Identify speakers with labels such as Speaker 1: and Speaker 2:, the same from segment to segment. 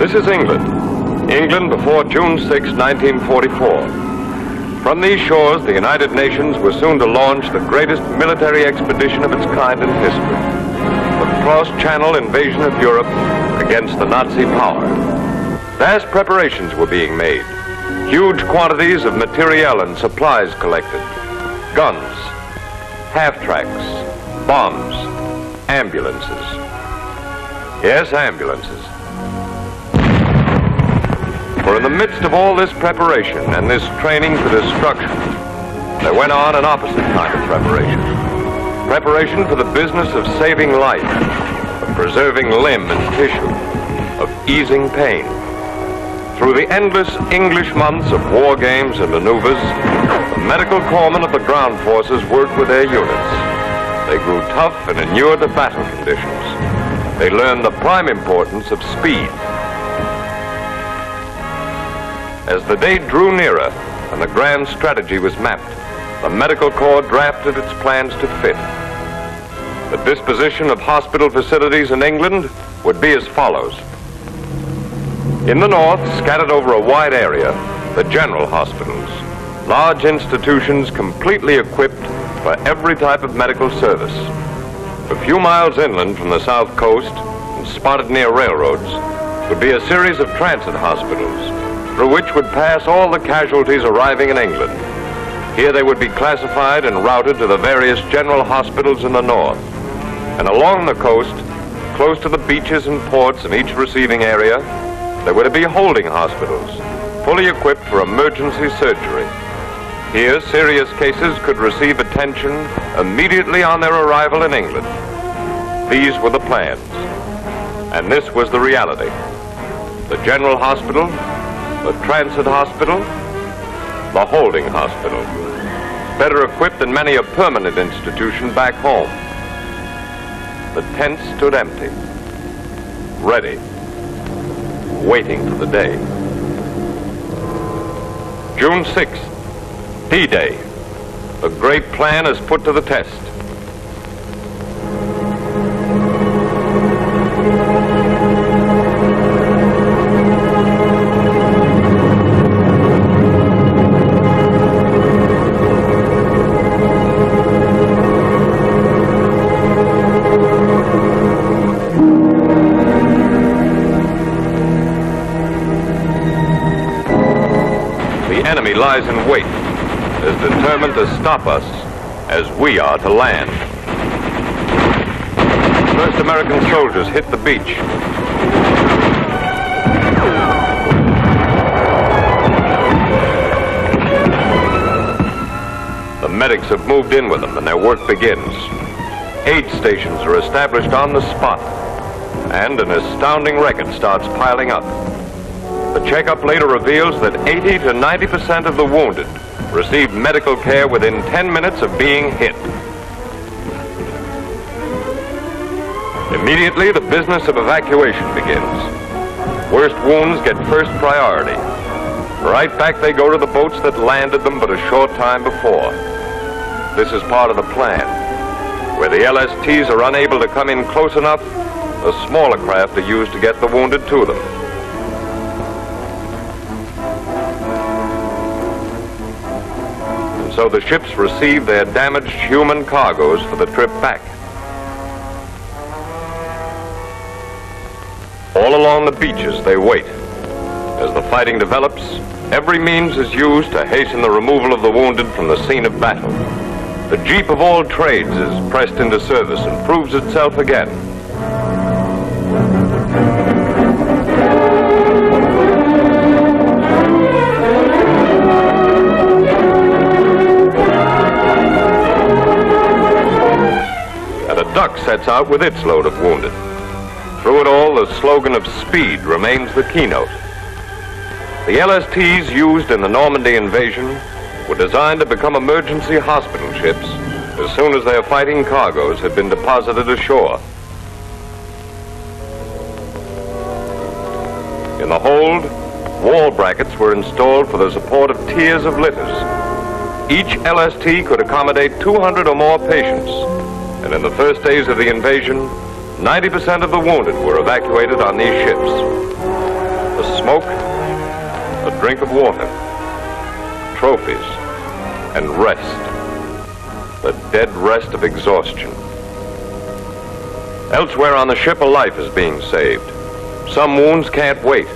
Speaker 1: This is England. England before June 6, 1944. From these shores, the United Nations was soon to launch the greatest military expedition of its kind in history. The cross-channel invasion of Europe against the Nazi power. Vast preparations were being made. Huge quantities of materiel and supplies collected. Guns, half-tracks, bombs, ambulances. Yes, ambulances. For in the midst of all this preparation and this training for destruction, there went on an opposite kind of preparation. Preparation for the business of saving life, of preserving limb and tissue, of easing pain. Through the endless English months of war games and maneuvers, the medical corpsmen of the ground forces worked with their units. They grew tough and inured to battle conditions. They learned the prime importance of speed. As the day drew nearer and the grand strategy was mapped, the Medical Corps drafted its plans to fit. The disposition of hospital facilities in England would be as follows. In the north, scattered over a wide area, the general hospitals, large institutions completely equipped for every type of medical service. A few miles inland from the south coast, and spotted near railroads, would be a series of transit hospitals, through which would pass all the casualties arriving in England. Here they would be classified and routed to the various general hospitals in the north. And along the coast, close to the beaches and ports in each receiving area, there were to be holding hospitals, fully equipped for emergency surgery. Here, serious cases could receive attention immediately on their arrival in England. These were the plans, and this was the reality. The general hospital, the transit hospital, the holding hospital, better equipped than many a permanent institution back home. The tent stood empty, ready, waiting for the day. June 6th, D-Day. The great plan is put to the test. Lies in wait, as determined to stop us as we are to land. First American soldiers hit the beach. The medics have moved in with them and their work begins. Aid stations are established on the spot, and an astounding record starts piling up. The checkup later reveals that 80 to 90% of the wounded received medical care within 10 minutes of being hit. Immediately, the business of evacuation begins. Worst wounds get first priority. Right back they go to the boats that landed them but a short time before. This is part of the plan. Where the LSTs are unable to come in close enough, the smaller craft are used to get the wounded to them. So the ships receive their damaged human cargoes for the trip back. All along the beaches they wait. As the fighting develops, every means is used to hasten the removal of the wounded from the scene of battle. The jeep of all trades is pressed into service and proves itself again. Duck sets out with its load of wounded. Through it all, the slogan of speed remains the keynote. The LSTs used in the Normandy invasion were designed to become emergency hospital ships as soon as their fighting cargoes had been deposited ashore. In the hold, wall brackets were installed for the support of tiers of litters. Each LST could accommodate 200 or more patients. And in the first days of the invasion, 90% of the wounded were evacuated on these ships. smoke, a drink of water, trophies, and rest. The dead rest of exhaustion. Elsewhere on the ship, a life is being saved. Some wounds can't wait,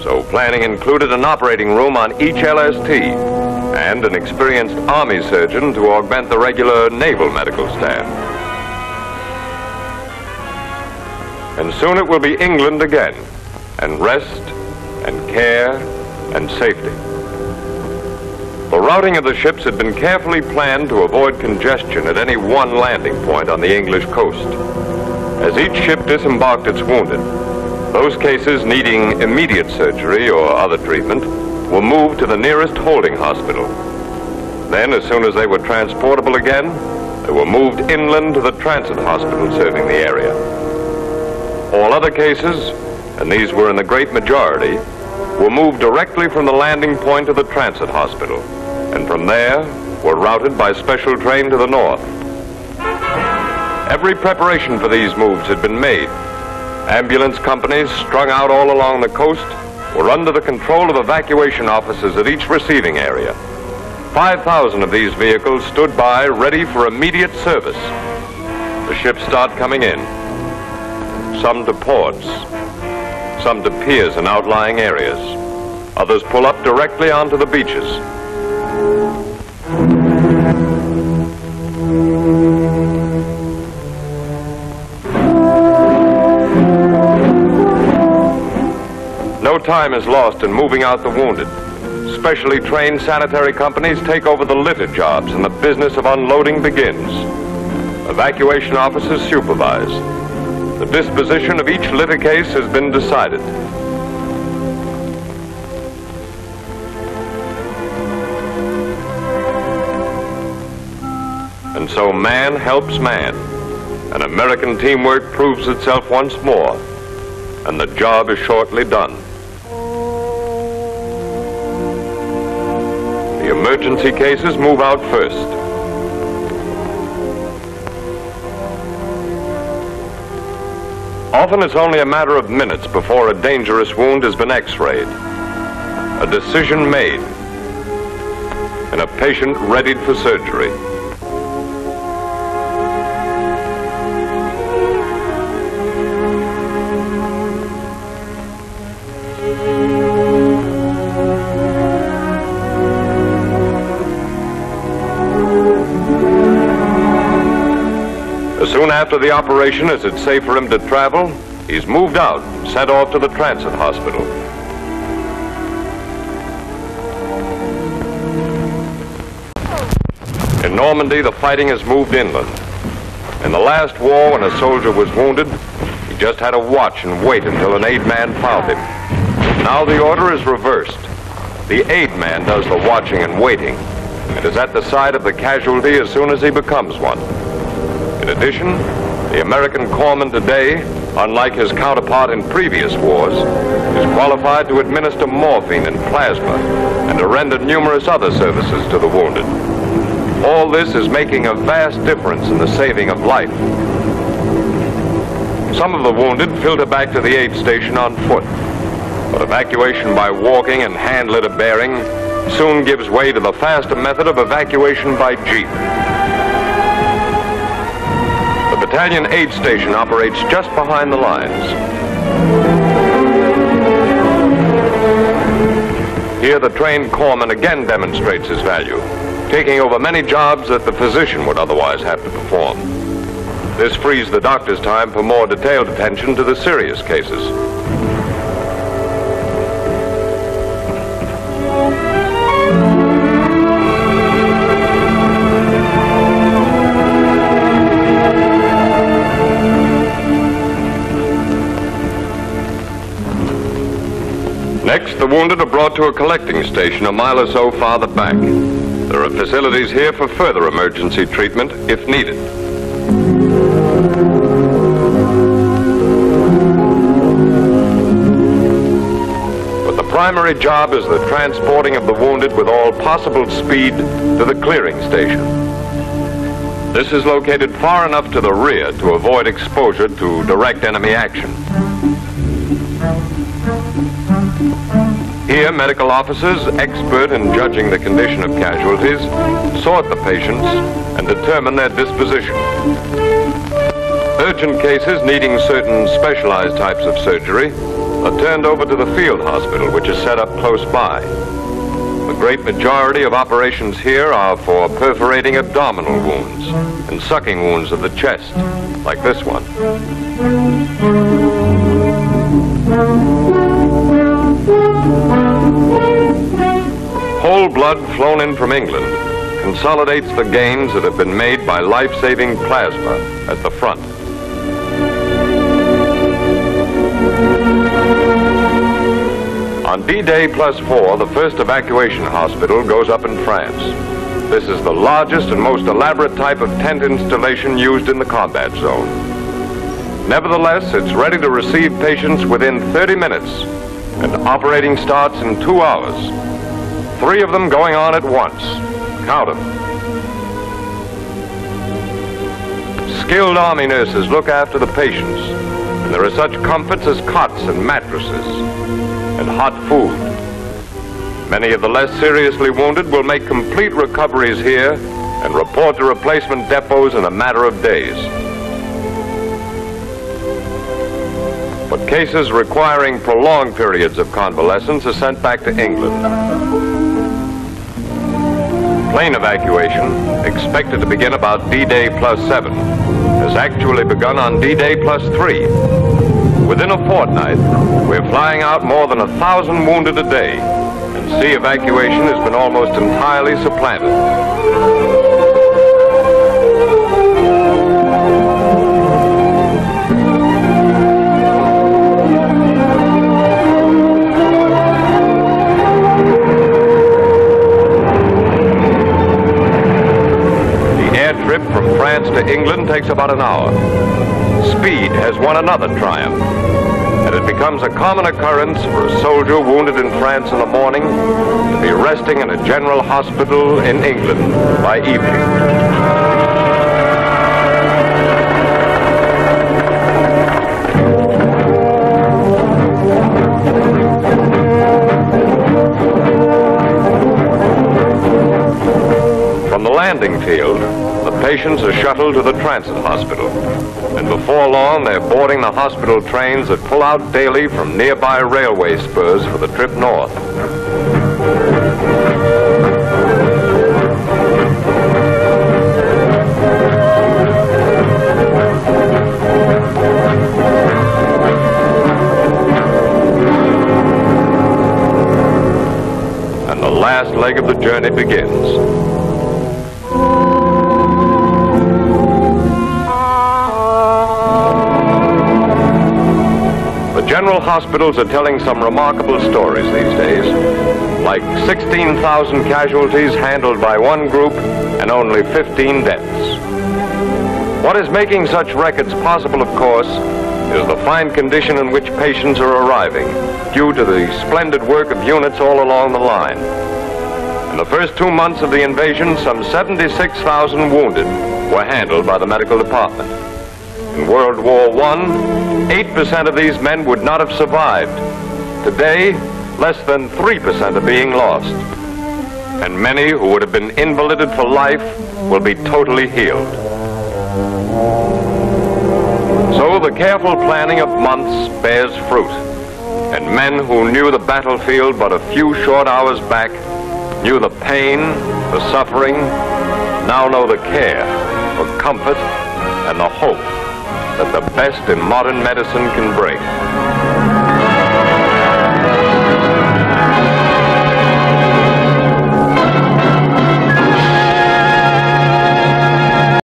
Speaker 1: so planning included an operating room on each LST and an experienced Army surgeon to augment the regular naval medical staff. And soon it will be England again, and rest, and care, and safety. The routing of the ships had been carefully planned to avoid congestion at any one landing point on the English coast. As each ship disembarked its wounded, those cases needing immediate surgery or other treatment were moved to the nearest holding hospital. Then, as soon as they were transportable again, they were moved inland to the transit hospital serving the area. All other cases, and these were in the great majority, were moved directly from the landing point to the transit hospital, and from there were routed by special train to the north. Every preparation for these moves had been made. Ambulance companies strung out all along the coast were under the control of evacuation officers at each receiving area. 5,000 of these vehicles stood by ready for immediate service. The ships start coming in, some to ports, some to piers and outlying areas. Others pull up directly onto the beaches. No time is lost in moving out the wounded. Specially trained sanitary companies take over the litter jobs and the business of unloading begins. Evacuation officers supervise. The disposition of each litter case has been decided. And so man helps man, and American teamwork proves itself once more, and the job is shortly done. The emergency cases move out first. Often it's only a matter of minutes before a dangerous wound has been x-rayed, a decision made, and a patient readied for surgery. Soon after the operation, as it's safe for him to travel, he's moved out, sent off to the transit hospital. In Normandy, the fighting has moved inland. In the last war, when a soldier was wounded, he just had to watch and wait until an aid man found him. Now the order is reversed. The aid man does the watching and waiting, and is at the side of the casualty as soon as he becomes one. In addition, the American corpsman today, unlike his counterpart in previous wars, is qualified to administer morphine and plasma and to render numerous other services to the wounded. All this is making a vast difference in the saving of life. Some of the wounded filter back to the aid station on foot, but evacuation by walking and hand litter bearing soon gives way to the faster method of evacuation by jeep. The battalion aid station operates just behind the lines. Here the trained corpsman again demonstrates his value, taking over many jobs that the physician would otherwise have to perform. This frees the doctor's time for more detailed attention to the serious cases. Next, the wounded are brought to a collecting station a mile or so farther back. There are facilities here for further emergency treatment if needed. But the primary job is the transporting of the wounded with all possible speed to the clearing station. This is located far enough to the rear to avoid exposure to direct enemy action. Here, medical officers, expert in judging the condition of casualties, sort the patients and determine their disposition. Urgent cases needing certain specialized types of surgery are turned over to the field hospital, which is set up close by. The great majority of operations here are for perforating abdominal wounds and sucking wounds of the chest, like this one. Whole blood flown in from England consolidates the gains that have been made by life-saving plasma at the front. On D-Day +4, the first evacuation hospital goes up in France. This is the largest and most elaborate type of tent installation used in the combat zone. Nevertheless, it's ready to receive patients within 30 minutes, and operating starts in 2 hours. 3 of them going on at once. Count them. Skilled Army nurses look after the patients, and there are such comforts as cots and mattresses and hot food. Many of the less seriously wounded will make complete recoveries here and report to replacement depots in a matter of days. But cases requiring prolonged periods of convalescence are sent back to England. Plane evacuation, expected to begin about D-Day +7, has actually begun on D-Day +3. Within a fortnight, we're flying out more than 1,000 wounded a day, and sea evacuation has been almost entirely supplanted. Trip from France to England takes about an hour. Speed has won another triumph, and it becomes a common occurrence for a soldier wounded in France in the morning to be resting in a general hospital in England by evening. From the landing field, the patients are shuttled to the transit hospital, and before long they're boarding the hospital trains that pull out daily from nearby railway spurs for the trip north. And the last leg of the journey begins. General hospitals are telling some remarkable stories these days, like 16,000 casualties handled by one group and only 15 deaths. What is making such records possible, of course, is the fine condition in which patients are arriving, due to the splendid work of units all along the line. In the first 2 months of the invasion, some 76,000 wounded were handled by the medical department. In World War I, 8% of these men would not have survived. Today, less than 3% are being lost. And many who would have been invalided for life will be totally healed. So the careful planning of months bears fruit. And men who knew the battlefield but a few short hours back, knew the pain, the suffering, now know the care, the comfort, and the hope that the best in modern medicine can bring.